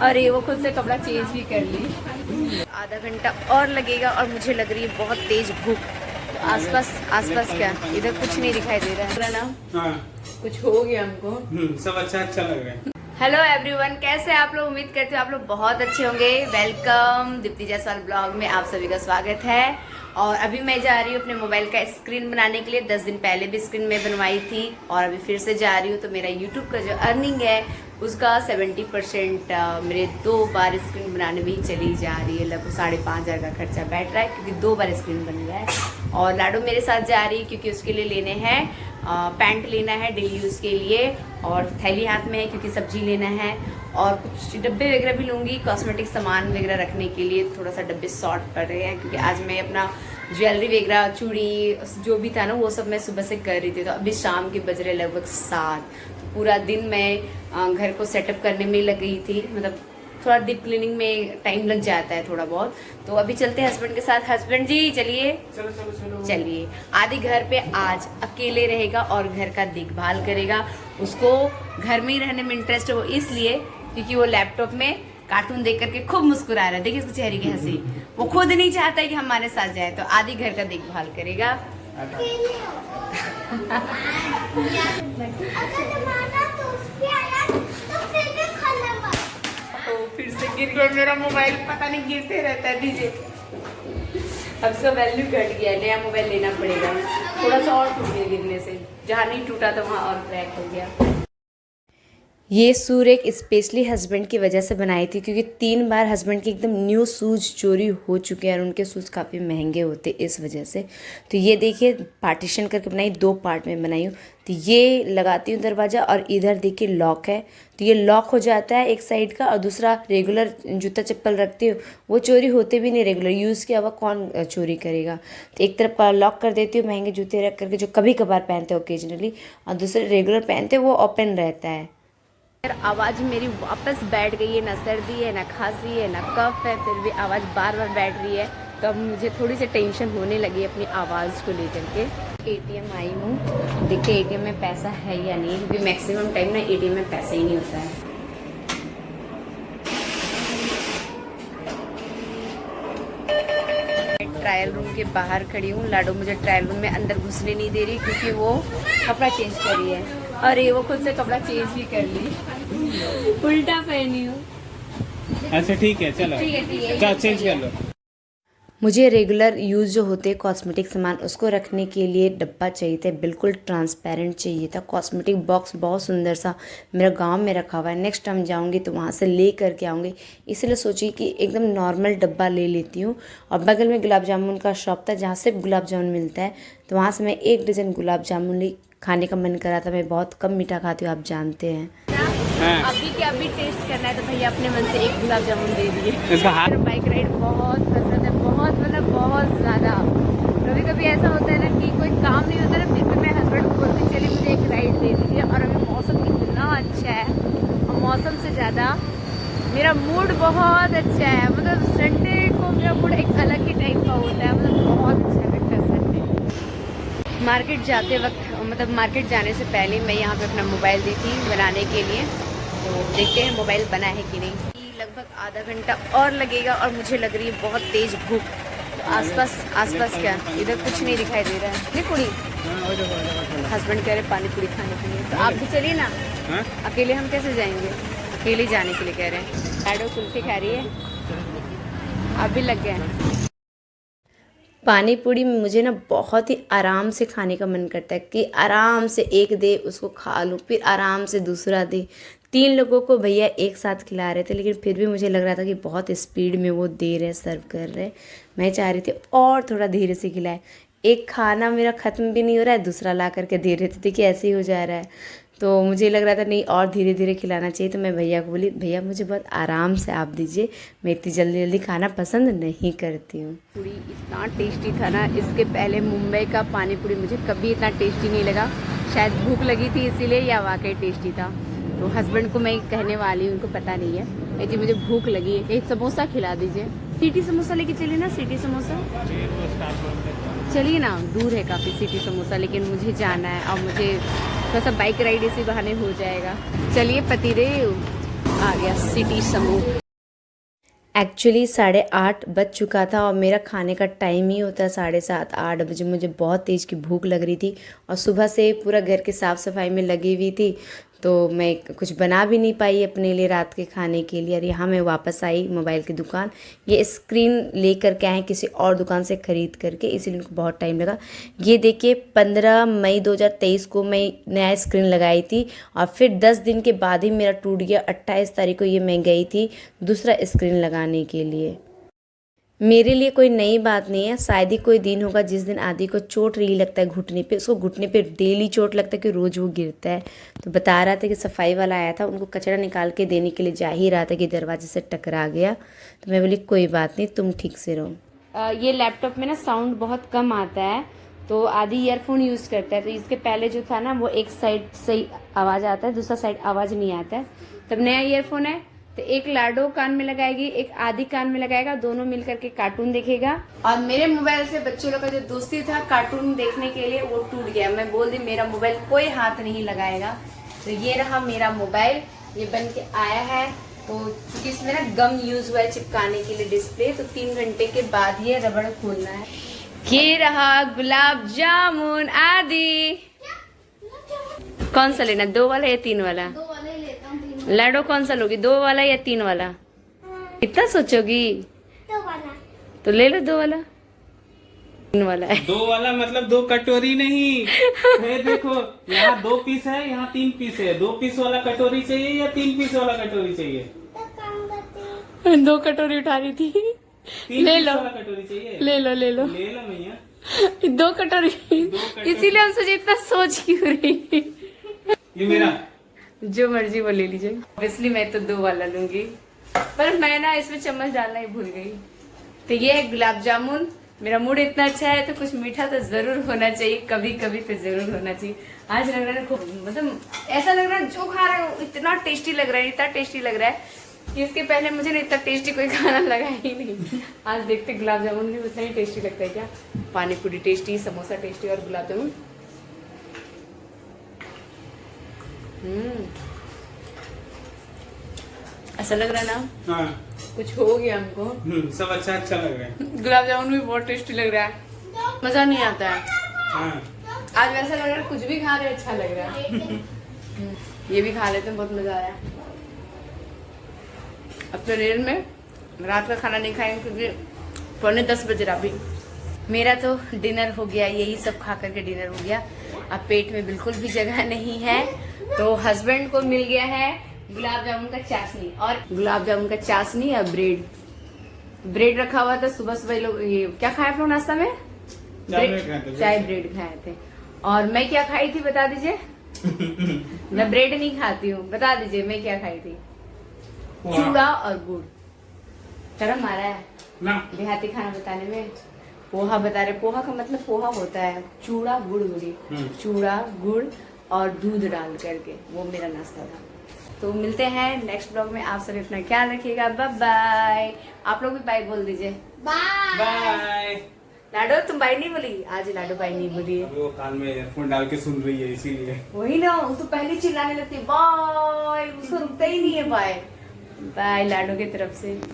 अरे वो खुद से कपड़ा चेंज भी कर ली। आधा घंटा और लगेगा और मुझे लग रही है बहुत तेज भूख। तो आसपास क्या इधर कुछ नहीं दिखाई दे रहा है ना। हाँ। कुछ हो गया हमको। सब अच्छा लग रहा है। हेलो एवरीवन, कैसे आप लोग? उम्मीद करते हो आप लोग बहुत अच्छे होंगे। वेलकम दीप्ति जायसवाल ब्लॉग में आप सभी का स्वागत है। और अभी मैं जा रही हूँ अपने मोबाइल का स्क्रीन बनाने के लिए। 10 दिन पहले भी स्क्रीन में बनवाई थी और अभी फिर से जा रही हूँ। तो मेरा यूट्यूब का जो अर्निंग है उसका 70% मेरे 2 बार स्क्रीन बनाने में ही चली जा रही है। लगभग 5,500 का खर्चा बैठ रहा है क्योंकि 2 बार स्क्रीन बन गया है। और लाडो मेरे साथ जा रही है क्योंकि उसके लिए लेने हैं पैंट लेना है डेली यूज़ के लिए, और थैली हाथ में है क्योंकि सब्जी लेना है, और कुछ डब्बे वगैरह भी लूँगी कॉस्मेटिक सामान वगैरह रखने के लिए। थोड़ा सा डब्बे शॉर्ट पड़ रहे हैं क्योंकि आज मैं अपना ज्वेलरी वगैरह चूड़ी जो भी था ना वो सब मैं सुबह से कर रही थी। तो अभी शाम के बज रहे लगभग 7। तो पूरा दिन मैं घर को सेटअप करने में लग गई थी। मतलब थोड़ा डीप क्लीनिंग में टाइम लग जाता है थोड़ा बहुत। तो अभी चलते हैं हस्बैंड के साथ। हस्बैंड जी चलिए। चलो। चलिए। आदि घर पे आज अकेले रहेगा और घर का देखभाल करेगा। उसको घर में ही रहने में इंटरेस्ट है, वो इसलिए क्योंकि वो लैपटॉप में कार्टून देख करके खूब मुस्कुरा रहा है। देखिए उसके चेहरे की हंसी। वो खुद नहीं चाहता है कि हमारे साथ जाए। तो आदि घर का देखभाल करेगा। फिर से गिर गया मेरा मोबाइल। पता नहीं गिरते रहता है। दीजिए। अब सब वैल्यू घट गया, नया मोबाइल लेना पड़ेगा। थोड़ा सा और टूट गया गिरने से, जहाँ नहीं टूटा था वहाँ और क्रैक हो गया। ये शूज एक स्पेशली हस्बैंड की वजह से बनाई थी क्योंकि 3 बार हस्बैंड के एकदम न्यू शूज़ चोरी हो चुके हैं और उनके शूज़ काफ़ी महंगे होते इस वजह से। तो ये देखिए पार्टीशन करके बनाई, 2 पार्ट में बनाई हूँ। तो ये लगाती हूँ दरवाज़ा, और इधर देखिए लॉक है। तो ये लॉक हो जाता है एक साइड का, और दूसरा रेगुलर जूता चप्पल रखती हूँ वो चोरी होते भी नहीं। रेगुलर यूज़ के अलावा कौन चोरी करेगा। तो एक तरफ का लॉक कर देती हूँ महंगे जूते रख करके जो कभी कभार पहनते हैं ओकेजनली, और दूसरे रेगुलर पहनते वो ओपन रहता है। आवाज़ मेरी वापस बैठ गई है। ना सर्दी है, ना खांसी है, ना कफ है, फिर भी आवाज़ बार बार बैठ रही है। तो अब मुझे थोड़ी सी टेंशन होने लगी अपनी आवाज़ को लेकर के। एटीएम आई हूँ, देखते एटीएम में पैसा है या नहीं, क्योंकि मैक्सिमम टाइम ना एटीएम में पैसा ही नहीं होता है। ट्रायल रूम के बाहर खड़ी हूँ। लाडो मुझे ट्रायल रूम में अंदर घुसने नहीं दे रही क्योंकि वो कपड़ा चेंज कर रही है। अरे वो खुद से कपड़ा चेंज भी कर ली। उल्टा पहनी हूँ। अच्छा ठीक है, चलो ठीक है चेंज कर लो। मुझे रेगुलर यूज़ जो होते हैं कॉस्मेटिक सामान उसको रखने के लिए डब्बा चाहिए था, बिल्कुल ट्रांसपेरेंट चाहिए था। कॉस्मेटिक बॉक्स बहुत सुंदर सा मेरा गांव में रखा हुआ है। नेक्स्ट टाइम जाऊंगी तो वहाँ से ले करके आऊँगी, इसलिए सोची कि एकदम नॉर्मल डब्बा ले लेती हूँ। और बगल में गुलाब जामुन का शॉप था जहाँ सिर्फ गुलाब जामुन मिलता है, तो वहाँ से मैं 1 डज़न गुलाब जामुन ली। खाने का मन करा था। मैं बहुत कम मीठा खाती हूँ, आप जानते हैं। अभी क्या अभी टेस्ट करना है तो भैया अपने मन से 1 गुलाब जामुन दे दिए। इसका हाथ बाइक राइड बहुत पसंद है, बहुत मतलब बहुत ज़्यादा। कभी कभी ऐसा होता है ना कि कोई काम नहीं होता ना, फिर भी मैं हस्बैंड को बोलती चलिए मुझे एक राइड दे दीजिए। और अभी मौसम इतना अच्छा है, और मौसम से ज़्यादा मेरा मूड बहुत अच्छा है। मतलब संडे को मेरा मूड एक अलग ही टाइप का होता है। मतलब बहुत अच्छा लगता है संडे। मार्केट जाते वक्त, मतलब मार्केट जाने से पहले मैं यहाँ पे अपना मोबाइल दी थी बनाने के लिए। तो देखते हैं मोबाइल बना है कि नहीं। लगभग आधा घंटा और लगेगा और मुझे लग रही है बहुत तेज भूख। तो आसपास क्या इधर कुछ नहीं दिखाई दे रहा है। नहीं पूरी हस्बैंड कह रहे पानी पूरी खाने के लिए, तो आप भी चलिए ना। अकेले हम कैसे जाएंगे? अकेले जाने के लिए कह रहे हैं। लाडो कुल्फी खा रही है, आप भी लग गए हैं। पानी पूरी में मुझे ना बहुत ही आराम से खाने का मन करता है कि आराम से एक दे उसको खा लूँ, फिर आराम से दूसरा दे। 3 लोगों को भैया एक साथ खिला रहे थे, लेकिन फिर भी मुझे लग रहा था कि बहुत स्पीड में वो दे रहे सर्व कर रहे। मैं चाह रही थी और थोड़ा धीरे से खिलाए। एक खाना मेरा ख़त्म भी नहीं हो रहा है, दूसरा ला करके दे रहे थे। देखिए ऐसे ही हो जा रहा है। तो मुझे लग रहा था नहीं और धीरे धीरे खिलाना चाहिए। तो मैं भैया को बोली भैया मुझे बहुत आराम से आप दीजिए, मैं इतनी जल्दी जल्दी खाना पसंद नहीं करती हूँ। पूरी इतना टेस्टी था ना, इसके पहले मुंबई का पानी पूरी मुझे कभी इतना टेस्टी नहीं लगा। शायद भूख लगी थी इसीलिए, या वाकई टेस्टी था। तो हस्बैंड को मैं कहने वाली हूँ, उनको पता नहीं है कि मुझे भूख लगी है, एक समोसा खिला दीजिए। सिटी समोसा लेके चलिए ना, सिटी समोसा चलिए ना। दूर है काफ़ी सिटी समोसा, लेकिन मुझे जाना है और मुझे थोड़ा सा बाइक राइड इसी बहाने हो जाएगा। चलिए पतिदेव, आ गया सिटी समूह। एक्चुअली 8:30 बज चुका था और मेरा खाने का टाइम ही होता है 7:30 8 बजे। मुझे बहुत तेज़ की भूख लग रही थी और सुबह से पूरा घर की साफ़ सफाई में लगी हुई थी, तो मैं कुछ बना भी नहीं पाई अपने लिए रात के खाने के लिए। और यहाँ मैं वापस आई मोबाइल की दुकान, ये स्क्रीन लेकर के आए किसी और दुकान से ख़रीद करके, इसीलिए उनको बहुत टाइम लगा। ये देखिए 15 मई 2023 को मैं नया स्क्रीन लगाई थी और फिर 10 दिन के बाद ही मेरा टूट गया। 28 तारीख को ये मैं गई थी दूसरा स्क्रीन लगाने के लिए। मेरे लिए कोई नई बात नहीं है, शायद ही कोई दिन होगा जिस दिन आदि को चोट नहीं लगता है घुटने पे। उसको घुटने पे डेली चोट लगता है कि रोज़ वो गिरता है। तो बता रहा था कि सफाई वाला आया था, उनको कचरा निकाल के देने के लिए जा ही रहा था कि दरवाजे से टकरा गया। तो मैं बोली कोई बात नहीं, तुम ठीक से रहो। ये लैपटॉप में ना साउंड बहुत कम आता है, तो आदि ईयरफोन यूज़ करता है। तो इसके पहले जो था ना वो एक साइड से आवाज़ आता है, दूसरा साइड आवाज़ नहीं आता है। तब नया ईयरफोन है तो एक लाडो कान में लगाएगी, एक आदि कान में लगाएगा, दोनों मिल करके कार्टून देखेगा। और मेरे मोबाइल से बच्चों लोग का जो दोस्ती था कार्टून देखने के लिए वो टूट गया। मैं बोल दी मेरा मोबाइल कोई हाथ नहीं लगाएगा। तो ये रहा मेरा मोबाइल, ये बन के आया है। तो क्योंकि इसमें ना गम यूज हुआ है चिपकाने के लिए डिस्प्ले, तो 3 घंटे के बाद ये रबड़ खोलना है। ये रहा गुलाब जामुन। आदि कौन सा लेना, 2 वाला या 3 वाला? लाडो कौन सा लोगी, 2 वाला या 3 वाला? कितना सोचोगी? 2 वाला। तो ले लो 2 वाला। 3 वाला है। 2 वाला मतलब 2 कटोरी नहीं। ये देखो यहाँ 2 पीस है, यहाँ 3 पीस है। 2 पीस वाला कटोरी चाहिए या 3 पीस वाला कटोरी चाहिए? 2 कटोरी उठा रही थी। 3 ले पीस लो। वाला कटोरी चाहिए? ले लो ले लो ले लो भैया। 2 कटोरी। इसीलिए हम सोचे इतना सोच क्यों रही। ये मेरा जो मर्जी वो ले लीजिए। ऑब्वियसली मैं तो 2 वाला लूंगी, पर मैं ना इसमें चम्मच डालना ही भूल गई। तो ये है गुलाब जामुन। मेरा मूड इतना अच्छा है तो कुछ मीठा तो जरूर होना चाहिए, कभी कभी तो जरूर होना चाहिए। आज लग रहा है खूब, मतलब ऐसा लग रहा है जो खा रहा है इतना टेस्टी लग रहा है, इतना टेस्टी लग रहा है कि इसके पहले मुझे ना इतना टेस्टी कोई खाना लगा ही नहीं। आज देखते गुलाब जामुन भी उतना ही टेस्टी लगता है क्या। पानी पूरी टेस्टी, समोसा टेस्टी और गुलाब जामुन ऐसा लग रहा है ना। हाँ कुछ हो गया हमको। सब अच्छा लग रहा है। गुलाब जामुन भी बहुत टेस्टी लग रहा है, मजा नहीं आता है। हाँ आज वैसा लग रहा है कुछ भी खा रहे अच्छा लग रहा है। ये भी खा लेते हैं, बहुत मजा आया। अब तो रेल में रात का खाना नहीं खाएंगे क्योंकि 9:45 बज रहा अभी। मेरा तो डिनर हो गया, यही सब खा करके डिनर हो गया। अब पेट में बिल्कुल भी जगह नहीं है। तो हस्बैंड को मिल गया है गुलाब जामुन का चाशनी, और गुलाब जामुन का चाशनी और ब्रेड रखा हुआ था। सुबह सुबह लोग ये क्या खाए आप लोग नाश्ता में? चाय ब्रेड खाए थे। और मैं क्या खाई थी बता दीजिए? मैं ब्रेड नहीं खाती हूँ, बता दीजिए मैं क्या खाई थी? चूड़ा और गुड़। शर्म आ रहा है ना देहाती खाना बताने में। पोहा बता रहे, पोहा का मतलब पोहा होता है चूड़ा गुड़ गुड़ी, चूड़ा गुड़ और दूध डाल करके, वो मेरा नाश्ता था। तो मिलते हैं नेक्स्ट ब्लॉग में। आप सब अपना ख्याल रखिएगा, बाय बाय। आप लोग भी बाय बोल दीजिए। बाय। बाय। लाडो तुम बाय नहीं बोली? आज लाडो बाय नहीं बोली है। वो कान में ईयरफोन डाल के सुन रही है इसीलिए। वही ना, वो तो पहले चिल्लाने लगती है बाय, उसको रुकता ही नहीं है बाय। बाय लाडो की तरफ से।